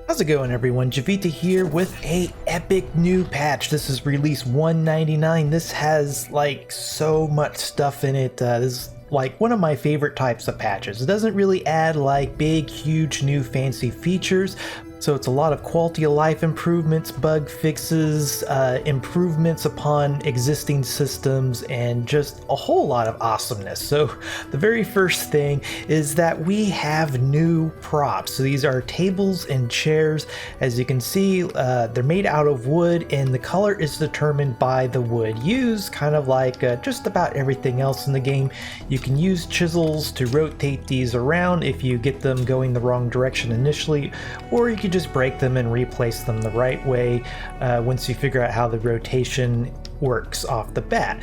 How's it going, everyone? Jiivita here with a epic new patch. This is release 199. This has like so much stuff in it. This is like one of my favorite types of patches. It doesn't really add like big, huge, new fancy features. So it's a lot of quality of life improvements, bug fixes, improvements upon existing systems, and just a whole lot of awesomeness. So the very first thing is that we have new props. So these are tables and chairs. As you can see, they're made out of wood, and the color is determined by the wood used, kind of like just about everything else in the game. You can use chisels to rotate these around if you get them going the wrong direction initially, or you can just break them and replace them the right way once you figure out how the rotation works off the bat.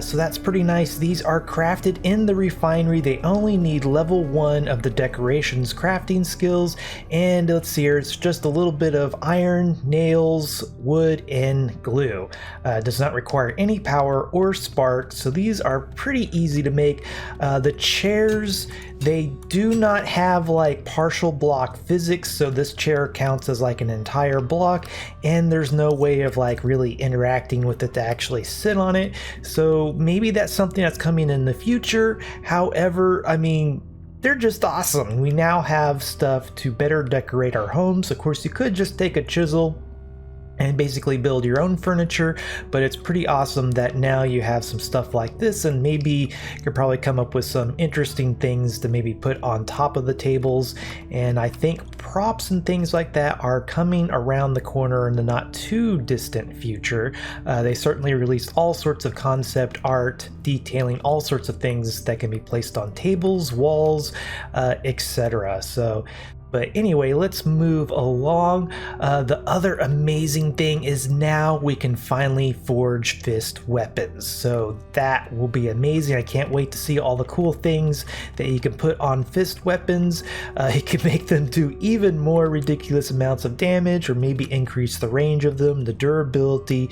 So that's pretty nice. These are crafted in the refinery. They only need level 1 of the decorations crafting skills, and let's see here, it's just a little bit of iron, nails, wood, and glue. Does not require any power or spark, so these are pretty easy to make. The chairs, they do not have like partial block physics, so this chair counts as like an entire block, and there's no way of like really interacting with it to actually sit on it. So maybe that's something that's coming in the future. However, I mean, they're just awesome. We now have stuff to better decorate our homes. Of course, you could just take a chisel and basically build your own furniture, but it's pretty awesome that now you have some stuff like this, and maybe you could probably come up with some interesting things to maybe put on top of the tables. And I think props and things like that are coming around the corner in the not too distant future. They certainly released all sorts of concept art detailing all sorts of things that can be placed on tables, walls, etc. But anyway, let's move along. The other amazing thing is now we can finally forge fist weapons. So that will be amazing. I can't wait to see all the cool things that you can put on fist weapons. You can make them do even more ridiculous amounts of damage, or maybe increase the range of them, the durability,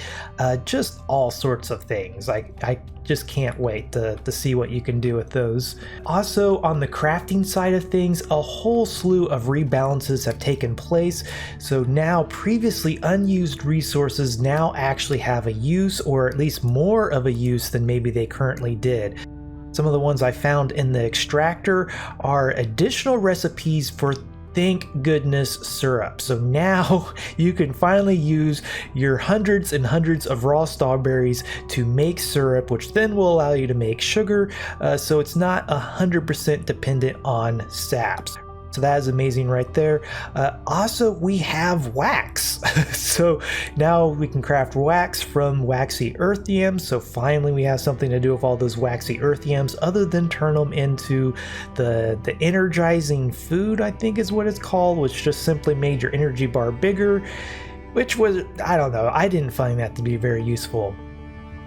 just all sorts of things. I just can't wait to see what you can do with those. Also, on the crafting side of things, a whole slew of rebalances have taken place. So now previously unused resources now actually have a use, or at least more of a use than maybe they currently did. Some of the ones I found in the extractor are additional recipes for thank goodness syrup. So now you can finally use your hundreds and hundreds of raw strawberries to make syrup, which then will allow you to make sugar. So it's not 100% dependent on saps. So that is amazing right there. Also, we have wax. So now we can craft wax from waxy earth yams. So finally we have something to do with all those waxy earth yams other than turn them into the energizing food, I think is what it's called, which just simply made your energy bar bigger, which was, I don't know, I didn't find that to be very useful.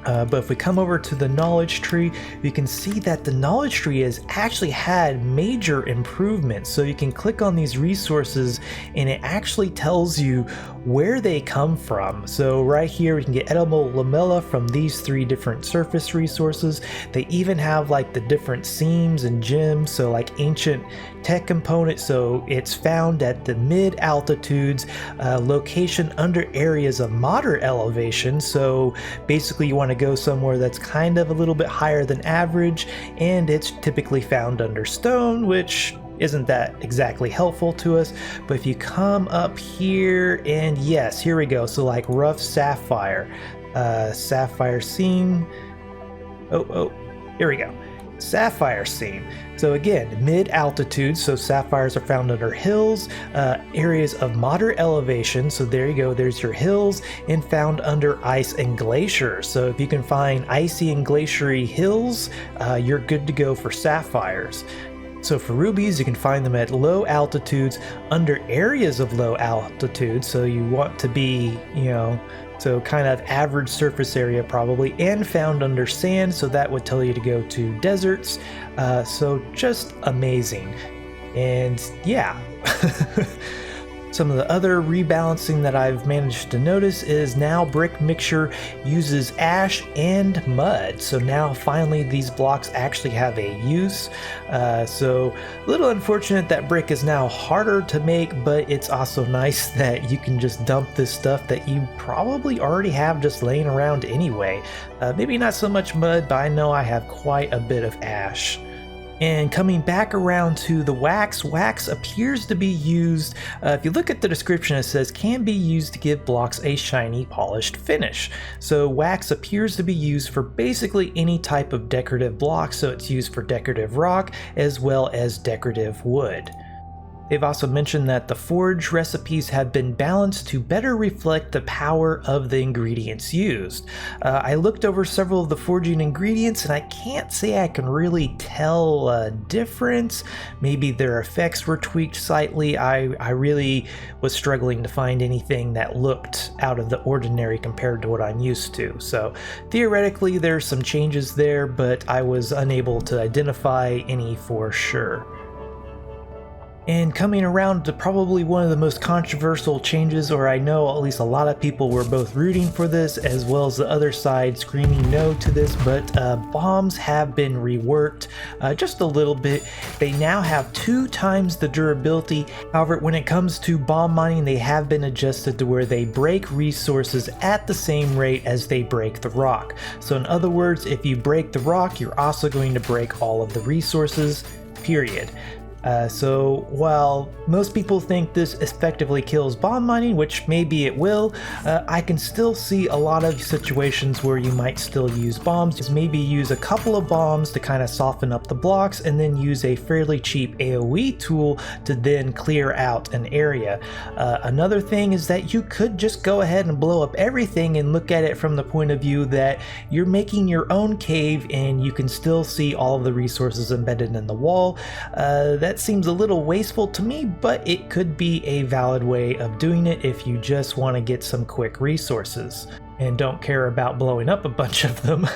But if we come over to the knowledge tree, we can see that the knowledge tree has actually had major improvements. So you can click on these resources and it actually tells you where they come from. So right here we can get edible lamella from these 3 different surface resources. They even have like the different seams and gems, so like ancient tech component, so it's found at the mid altitudes, location under areas of moderate elevation. So basically you want to go somewhere that's kind of a little bit higher than average, and it's typically found under stone, which isn't that exactly helpful to us. But if you come up here, and yes, here we go. So like rough sapphire, sapphire seam. Oh, here we go. Sapphire seam. So again, mid-altitude, so sapphires are found under hills, areas of moderate elevation, so there you go, there's your hills, and found under ice and glaciers. So if you can find icy and glaciery hills, you're good to go for sapphires. So for rubies, you can find them at low altitudes, under areas of low altitude, so you want to be, so kind of average surface area probably, and found under sand, so that would tell you to go to deserts. So just amazing. And yeah. Some of the other rebalancing that I've managed to notice is now brick mixture uses ash and mud. So now finally these blocks actually have a use. So a little unfortunate that brick is now harder to make, but it's also nice that you can just dump this stuff that you probably already have just laying around anyway. Maybe not so much mud, but I know I have quite a bit of ash. And coming back around to the wax appears to be used, if you look at the description, it says can be used to give blocks a shiny polished finish. So wax appears to be used for basically any type of decorative block, so it's used for decorative rock as well as decorative wood. They've also mentioned that the forge recipes have been balanced to better reflect the power of the ingredients used. I looked over several of the forging ingredients and I can't say I can really tell a difference. Maybe their effects were tweaked slightly. I really was struggling to find anything that looked out of the ordinary compared to what I'm used to. So theoretically there's some changes there, but I was unable to identify any for sure. And coming around to probably one of the most controversial changes, or I know at least a lot of people were both rooting for this as well as the other side screaming no to this, but bombs have been reworked just a little bit. They now have 2 times the durability. However, when it comes to bomb mining, they have been adjusted to where they break resources at the same rate as they break the rock. So in other words, if you break the rock, you're also going to break all of the resources, period. So while most people think this effectively kills bomb mining, which maybe it will, I can still see a lot of situations where you might still use bombs. Just maybe use a couple of bombs to kind of soften up the blocks and then use a fairly cheap AoE tool to then clear out an area. Another thing is that you could just go ahead and blow up everything and look at it from the point of view that you're making your own cave and you can still see all of the resources embedded in the wall. That seems a little wasteful to me, but it could be a valid way of doing it if you just want to get some quick resources and don't care about blowing up a bunch of them.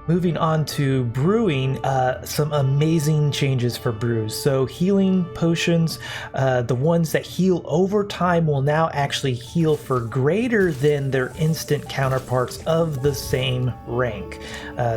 Moving on to brewing, some amazing changes for brews. So healing potions, the ones that heal over time will now actually heal for greater than their instant counterparts of the same rank.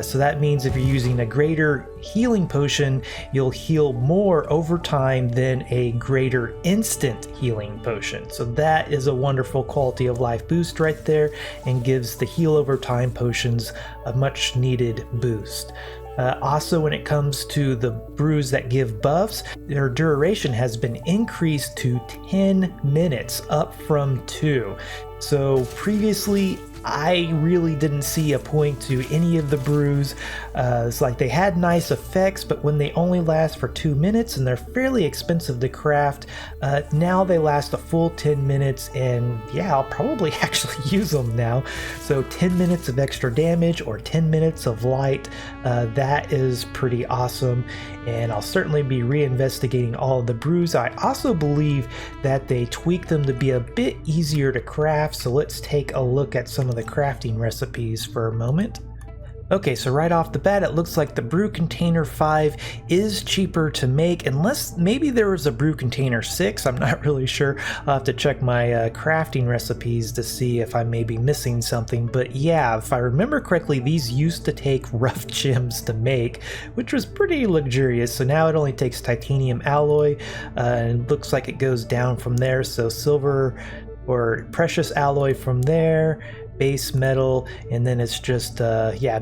So that means if you're using a greater healing potion, you'll heal more over time than a greater instant healing potion. So that is a wonderful quality of life boost right there and gives the heal over time potions a much needed boost. Also, when it comes to the brews that give buffs, their duration has been increased to 10 minutes, up from 2. So previously, I really didn't see a point to any of the brews. It's like they had nice effects, but when they only last for 2 minutes and they're fairly expensive to craft, now they last a full 10 minutes, and yeah, I'll probably actually use them now. So 10 minutes of extra damage or 10 minutes of light, that is pretty awesome, and I'll certainly be reinvestigating all of the brews. I also believe that they tweaked them to be a bit easier to craft, so let's take a look at some of the crafting recipes for a moment. Okay, so right off the bat, it looks like the Brew Container 5 is cheaper to make, unless maybe there was a Brew Container 6, I'm not really sure. I'll have to check my crafting recipes to see if I may be missing something, but yeah, if I remember correctly, these used to take rough gems to make, which was pretty luxurious, so now it only takes titanium alloy, and it looks like it goes down from there, so silver or precious alloy from there, base metal, and then it's just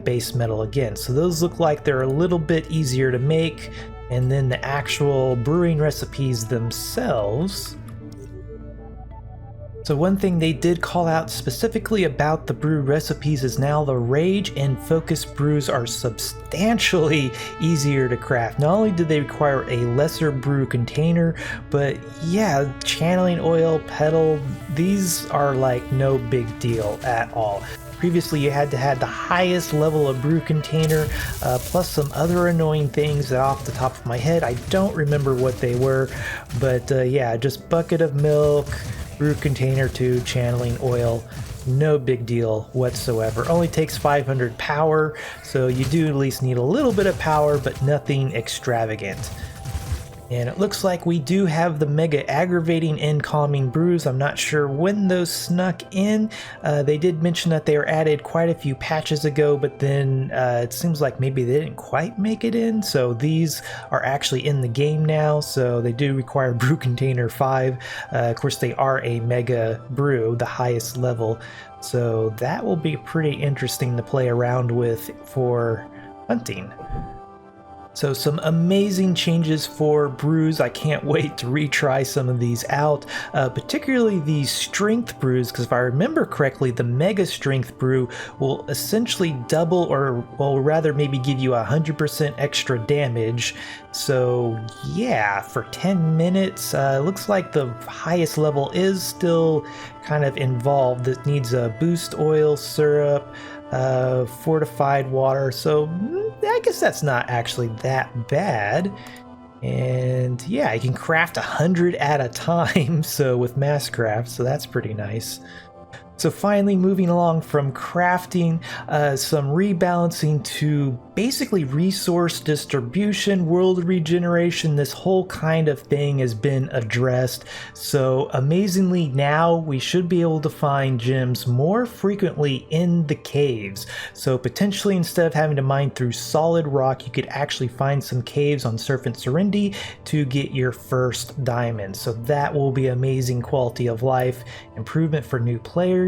base metal again. So those look like they're a little bit easier to make, and then the actual brewing recipes themselves. So one thing they did call out specifically about the brew recipes is now the Rage and Focus brews are substantially easier to craft. Not only do they require a lesser brew container, but yeah, channeling oil, pedal, these are like no big deal at all. Previously, you had to have the highest level of brew container, plus some other annoying things that off the top of my head, I don't remember what they were, but yeah, just bucket of milk, brew container 2, channeling oil, no big deal whatsoever. Only takes 500 power, so you do at least need a little bit of power, but nothing extravagant. And it looks like we do have the Mega Aggravating and Calming Brews. I'm not sure when those snuck in. They did mention that they were added quite a few patches ago, but then it seems like maybe they didn't quite make it in. So these are actually in the game now, so they do require Brew Container 5. Of course, they are a Mega Brew, the highest level. So that will be pretty interesting to play around with for hunting. So some amazing changes for brews. I can't wait to retry some of these out, particularly the strength brews, because if I remember correctly, the mega strength brew will essentially double, or well, rather maybe give you 100% extra damage. So yeah, for 10 minutes, looks like the highest level is still kind of involved. It needs a boost oil syrup, fortified water, so I guess that's not actually that bad. And yeah, you can craft 100 at a time, so with mass craft, so that's pretty nice. So finally, moving along from crafting, some rebalancing to basically resource distribution, world regeneration. This whole kind of thing has been addressed. So amazingly, now we should be able to find gems more frequently in the caves. So potentially, instead of having to mine through solid rock, you could actually find some caves on Serpent Serenity to get your first diamond. So that will be amazing quality of life improvement for new players.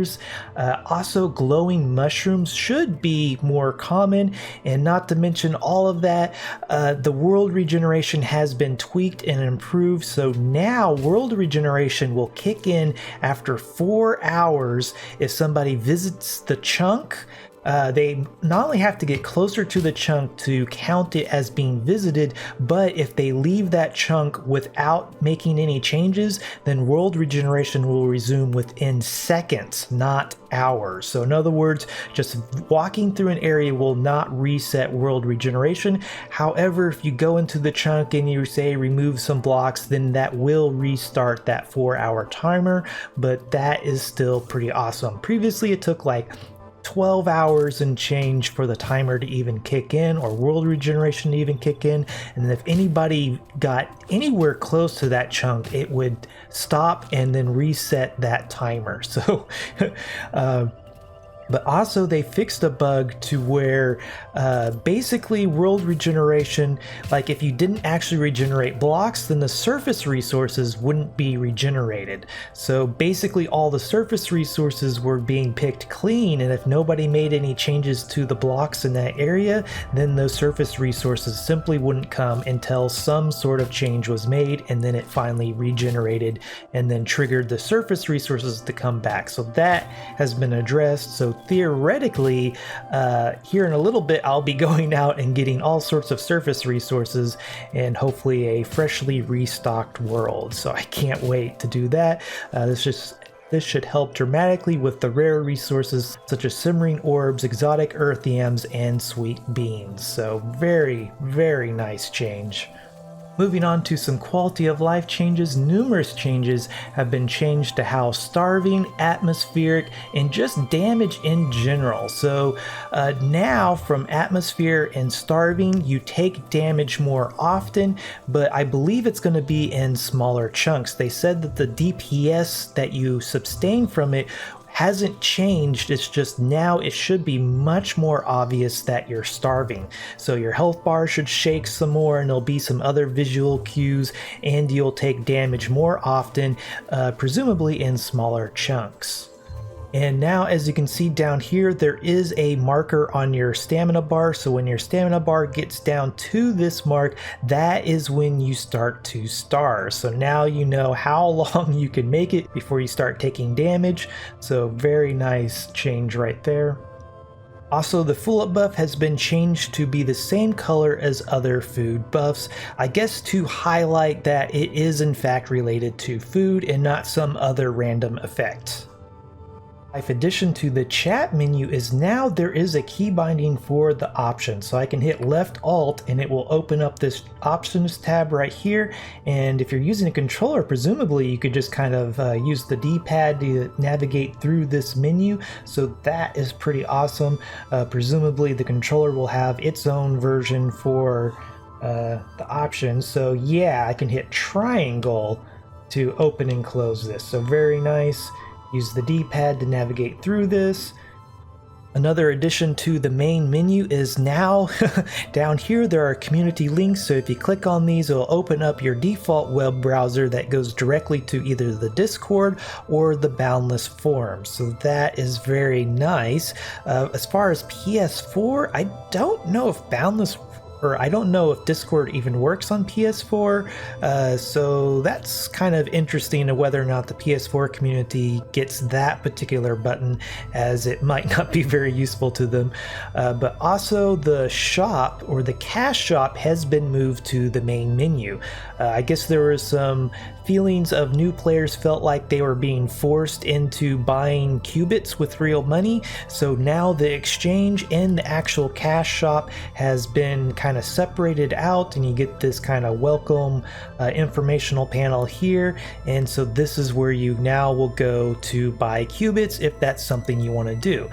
Also, glowing mushrooms should be more common, and not to mention all of that, the world regeneration has been tweaked and improved, so now world regeneration will kick in after 4 hours if somebody visits the chunk. They not only have to get closer to the chunk to count it as being visited, but if they leave that chunk without making any changes, then world regeneration will resume within seconds, not hours. So in other words, just walking through an area will not reset world regeneration. However, if you go into the chunk and you say remove some blocks, then that will restart that 4-hour timer, but that is still pretty awesome. Previously, it took like 12 hours and change for the timer to even kick in, or world regeneration to even kick in, and if anybody got anywhere close to that chunk, it would stop and then reset that timer. So but also they fixed a bug to where basically world regeneration, like if you didn't actually regenerate blocks, then the surface resources wouldn't be regenerated. So basically all the surface resources were being picked clean, and if nobody made any changes to the blocks in that area, then those surface resources simply wouldn't come until some sort of change was made, and then it finally regenerated and then triggered the surface resources to come back. So that has been addressed. So theoretically, here in a little bit, I'll be going out and getting all sorts of surface resources and hopefully a freshly restocked world. So I can't wait to do that. This should help dramatically with the rare resources such as simmering orbs, exotic earth yams, and sweet beans. So very, very nice change. Moving on to some quality of life changes, numerous changes have been changed to how starving, atmospheric, and just damage in general. So now from atmosphere and starving, you take damage more often, but I believe it's going to be in smaller chunks. They said that the DPS that you sustain from it hasn't changed. It's just now it should be much more obvious that you're starving. So your health bar should shake some more, and there'll be some other visual cues, and you'll take damage more often, presumably in smaller chunks. And now, as you can see down here, there is a marker on your stamina bar. So when your stamina bar gets down to this mark, that is when you start to starve. So now you know how long you can make it before you start taking damage. So very nice change right there. Also, the Full Up buff has been changed to be the same color as other food buffs, I guess to highlight that it is in fact related to food and not some other random effect. Life addition to the chat menu is now there is a key binding for the options. So I can hit left alt and it will open up this options tab right here. And if you're using a controller, presumably you could just kind of use the D-pad to navigate through this menu. So that is pretty awesome. Presumably the controller will have its own version for the options. So yeah, I can hit triangle to open and close this. So very nice. Use the D-pad to navigate through this. Another addition to the main menu is now down here there are community links, so if you click on these it'll open up your default web browser that goes directly to either the Discord or the Boundless forums. So that is very nice. As far as PS4, I don't know if Boundless I don't know if Discord even works on PS4, so that's kind of interesting to whether or not the PS4 community gets that particular button, as it might not be very useful to them. But also the shop, or the cash shop, has been moved to the main menu. I guess there was some feelings of new players felt like they were being forced into buying qubits with real money, so now the exchange and the actual cash shop has been kind of separated out, and you get this kind of welcome informational panel here, and so this is where you now will go to buy qubits if that's something you want to do.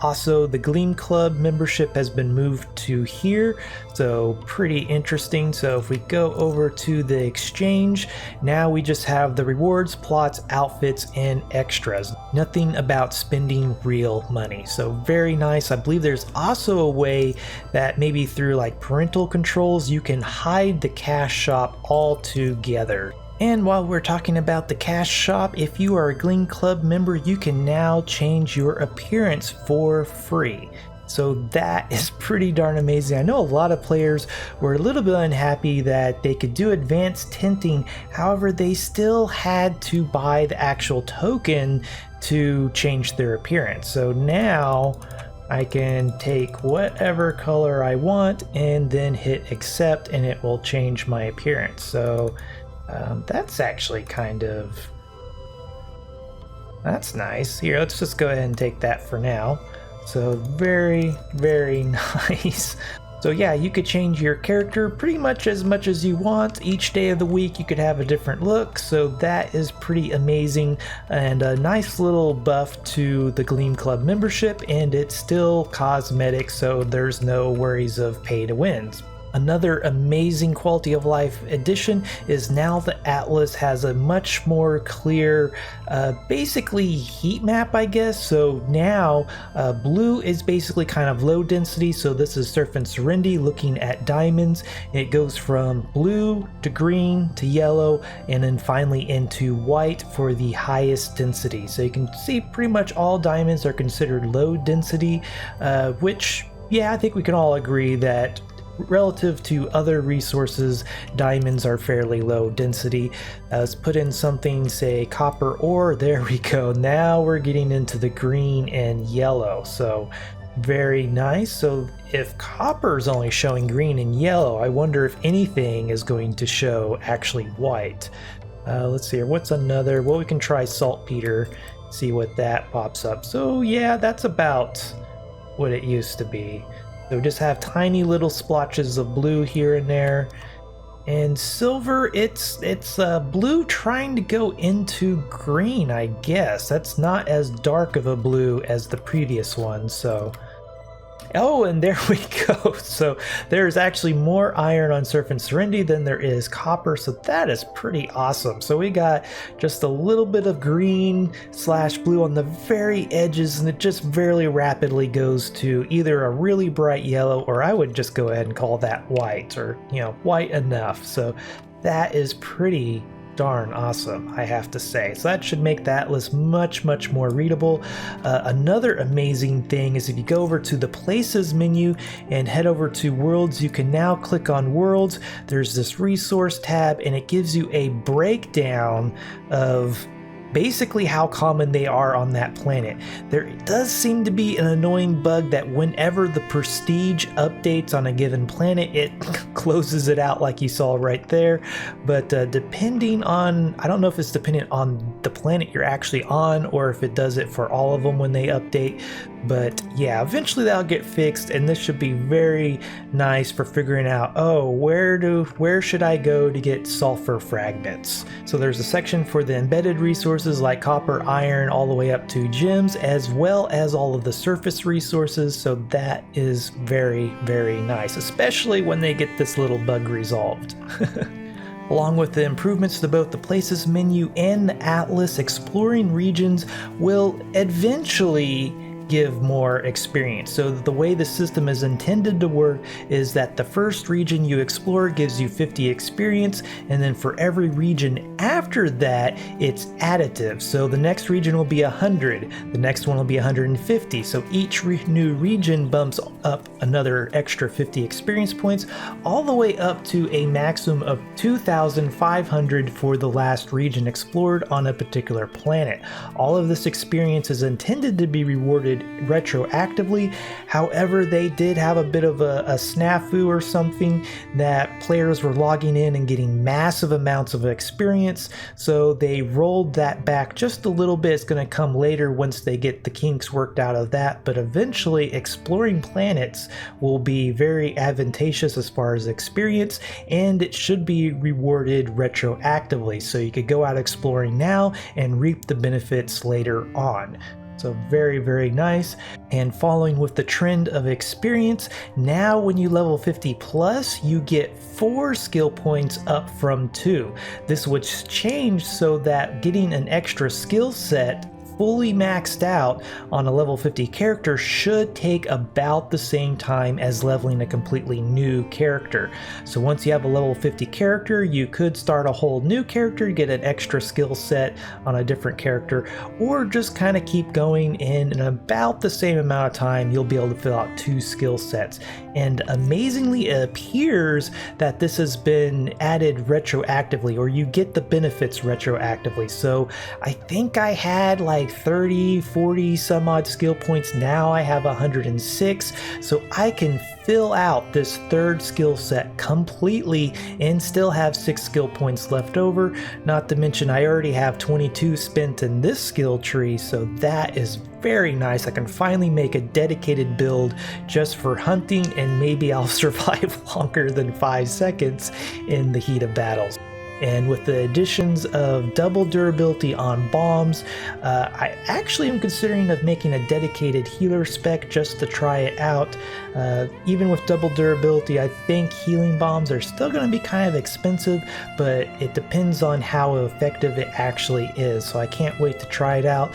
Also, the Gleam Club membership has been moved to here, so pretty interesting. So if we go over to the exchange, now we just have the rewards, plots, outfits, and extras. Nothing about spending real money. So very nice. I believe there's also a way that maybe through like parental controls you can hide the cash shop altogether. And while we're talking about the cash shop, if you are a Gleam Club member, you can now change your appearance for free. So that is pretty darn amazing. I know a lot of players were a little bit unhappy that they could do advanced tinting, however they still had to buy the actual token to change their appearance. So now I can take whatever color I want and then hit accept, and it will change my appearance. So that's actually that's nice. Here, let's just go ahead and take that for now. So very, very nice. So yeah, you could change your character pretty much as you want. Each day of the week you could have a different look, so that is pretty amazing, and a nice little buff to the Gleam Club membership, and it's still cosmetic, so there's no worries of pay to wins. Another amazing quality of life addition is now the Atlas has a much more clear, basically heat map, I guess. So now blue is basically kind of low density. So this is Surf and Serenity looking at diamonds. It goes from blue to green to yellow, and then finally into white for the highest density. So you can see pretty much all diamonds are considered low density, which, yeah, I think we can all agree that relative to other resources, diamonds are fairly low density. Let's put in something, say copper ore. There we go. Now we're getting into the green and yellow. So very nice. So if copper is only showing green and yellow, I wonder if anything is going to show actually white. Let's see here. What's another? Well, we can try saltpeter, see what that pops up. So yeah, that's about what it used to be. So just have tiny little splotches of blue here and there. And silver, it's blue trying to go into green, I guess. That's not as dark of a blue as the previous one, so... Oh, and there we go. So there's actually more iron on Surf and Serenity than there is copper, so that is pretty awesome. So we got just a little bit of green / blue on the very edges, and it just very rapidly goes to either a really bright yellow, or I would just go ahead and call that white, or, you know, white enough. So that is pretty darn awesome, I have to say. So that should make the Atlas much more readable. Another amazing thing is if you go over to the Places menu and head over to Worlds, you can now click on Worlds. There's this resource tab, and it gives you a breakdown of basically how common they are on that planet. There does seem to be an annoying bug that whenever the prestige updates on a given planet, it closes it out like you saw right there. But depending on, I don't know if it's dependent on the planet you're actually on, or if it does it for all of them when they update, But yeah, eventually that'll get fixed, and this should be very nice for figuring out, oh, where should I go to get sulfur fragments? So there's a section for the embedded resources like copper, iron, all the way up to gems, as well as all of the surface resources. So that is very, very nice, especially when they get this little bug resolved. Along with the improvements to both the Places menu and the Atlas, exploring regions will eventually give more experience. So the way the system is intended to work is that the first region you explore gives you 50 experience, and then for every region after that it's additive. So the next region will be 100, the next one will be 150. So each new region bumps up another extra 50 experience points, all the way up to a maximum of 2,500 for the last region explored on a particular planet. All of this experience is intended to be rewarded retroactively. However, they did have a bit of a snafu or something that players were logging in and getting massive amounts of experience, so they rolled that back just a little bit. It's going to come later once they get the kinks worked out of that, but eventually exploring planets will be very advantageous as far as experience, and it should be rewarded retroactively, so you could go out exploring now and reap the benefits later on. So very, very nice. And following with the trend of experience, now when you level 50 plus, you get 4 skill points up from 2. This was changed so that getting an extra skill set fully maxed out on a level 50 character should take about the same time as leveling a completely new character. So once you have a level 50 character, you could start a whole new character, get an extra skill set on a different character, or just kind of keep going, and in about the same amount of time you'll be able to fill out 2 skill sets. And amazingly, it appears that this has been added retroactively, or you get the benefits retroactively. So I think I had like 30, 40 some odd skill points. Now I have 106, so I can fill out this 3rd skill set completely and still have 6 skill points left over. Not to mention I already have 22 spent in this skill tree, so that is very nice. I can finally make a dedicated build just for hunting, and maybe I'll survive longer than 5 seconds in the heat of battles. And with the additions of double durability on bombs, I actually am considering of making a dedicated healer spec just to try it out. Even with double durability, I think healing bombs are still going to be kind of expensive, but it depends on how effective it actually is. So I can't wait to try it out.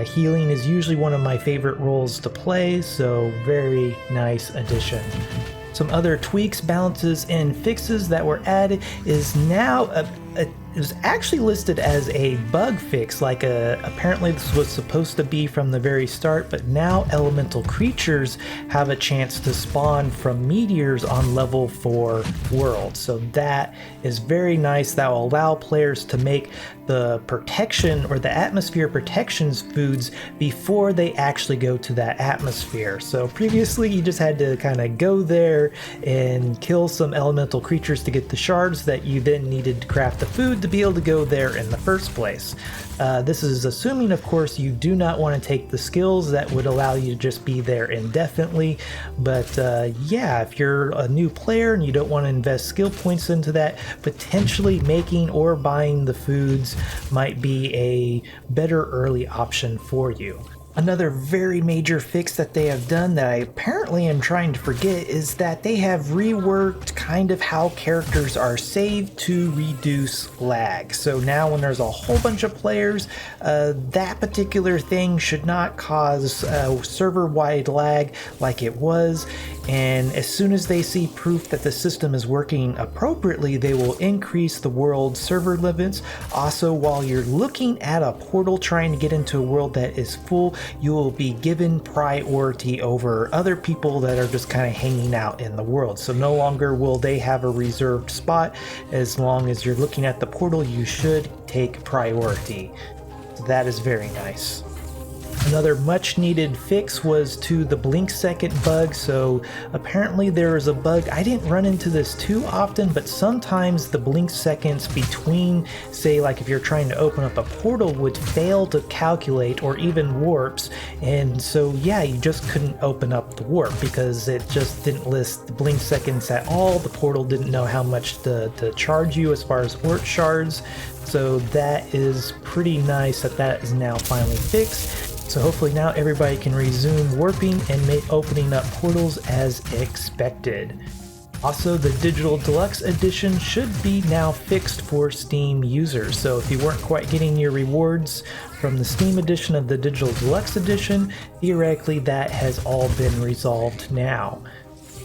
Healing is usually one of my favorite roles to play, so very nice addition. Some other tweaks, balances, and fixes that were added is now it was actually listed as a bug fix, apparently this was supposed to be from the very start, but now elemental creatures have a chance to spawn from meteors on level 4 worlds. So that is very nice. That will allow players to make the protection or the atmosphere protections foods before they actually go to that atmosphere. So previously you just had to kind of go there and kill some elemental creatures to get the shards that you then needed to craft the food to be able to go there in the first place. This is assuming, of course, you do not want to take the skills that would allow you to just be there indefinitely. But yeah, if you're a new player and you don't want to invest skill points into that, potentially making or buying the foods might be a better early option for you. Another very major fix that they have done that I apparently am trying to forget is that they have reworked kind of how characters are saved to reduce lag. So now when there's a whole bunch of players, that particular thing should not cause server-wide lag like it was. And as soon as they see proof that the system is working appropriately, they will increase the world server limits. Also, while you're looking at a portal trying to get into a world that is full, you will be given priority over other people that are just kind of hanging out in the world. So no longer will they have a reserved spot. As long as you're looking at the portal, you should take priority. So that is very nice. Another much needed fix was to the blink second bug. So apparently there is a bug. I didn't run into this too often, but sometimes the blink seconds between, say like if you're trying to open up a portal, would fail to calculate, or even warps. And so yeah, you just couldn't open up the warp because it just didn't list the blink seconds at all. The portal didn't know how much to charge you as far as Oort shards. So that is pretty nice that is now finally fixed. So hopefully now everybody can resume warping and opening up portals as expected. Also, the Digital Deluxe Edition should be now fixed for Steam users. So if you weren't quite getting your rewards from the Steam edition of the Digital Deluxe Edition, theoretically that has all been resolved now.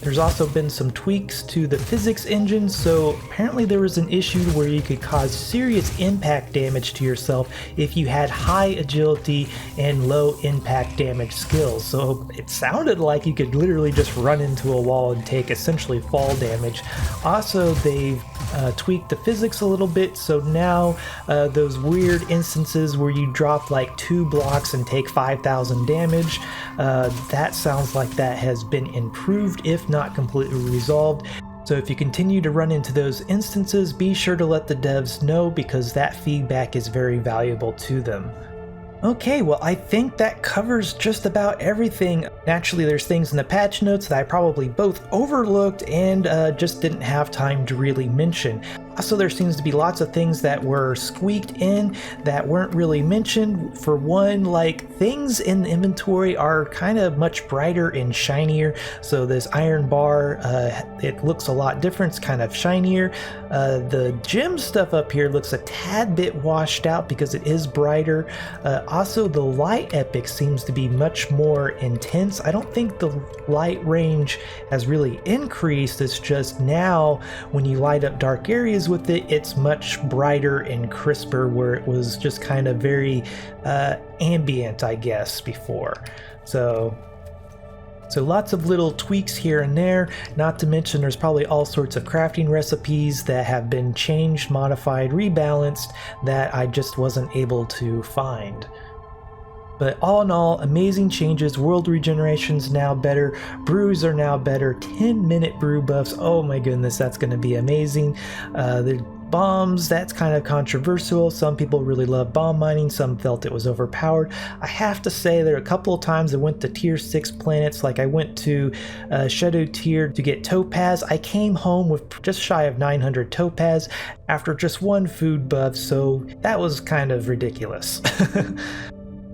There's also been some tweaks to the physics engine, so apparently there was an issue where you could cause serious impact damage to yourself if you had high agility and low impact damage skills. So it sounded like you could literally just run into a wall and take essentially fall damage. Also, they've tweaked the physics a little bit, so now those weird instances where you drop like 2 blocks and take 5,000 damage, that sounds like that has been improved, if not completely resolved. So if you continue to run into those instances, be sure to let the devs know, because that feedback is very valuable to them. Okay, well, I think that covers just about everything. Naturally, there's things in the patch notes that I probably both overlooked and just didn't have time to really mention. Also, there seems to be lots of things that were squeaked in that weren't really mentioned. For one, like, things in the inventory are kind of much brighter and shinier. So this iron bar, it looks a lot different. It's kind of shinier. The gem stuff up here looks a tad bit washed out because it is brighter. Also, the light epic seems to be much more intense. I don't think the light range has really increased. It's just now when you light up dark areas with it, it's much brighter and crisper, where it was just kind of very ambient, I guess, before. So lots of little tweaks here and there, not to mention there's probably all sorts of crafting recipes that have been changed, modified, rebalanced that I just wasn't able to find. But all in all, amazing changes. World regeneration's now better, brews are now better, 10-minute brew buffs, oh my goodness, that's going to be amazing. The bombs, that's kind of controversial. Some people really love bomb mining, some felt it was overpowered. I have to say there are a couple of times I went to tier 6 planets, like I went to Shadow tier to get topaz. I came home with just shy of 900 topaz after just one food buff, so that was kind of ridiculous.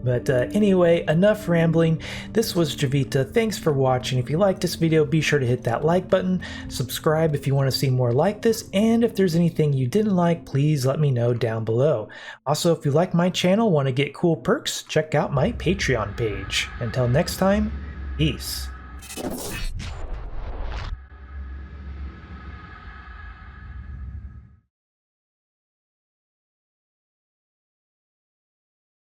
But anyway, enough rambling. This was Jiivita. Thanks for watching. If you liked this video, be sure to hit that like button, subscribe if you want to see more like this, and if there's anything you didn't like, please let me know down below. Also, if you like my channel, want to get cool perks, check out my Patreon page. Until next time, peace.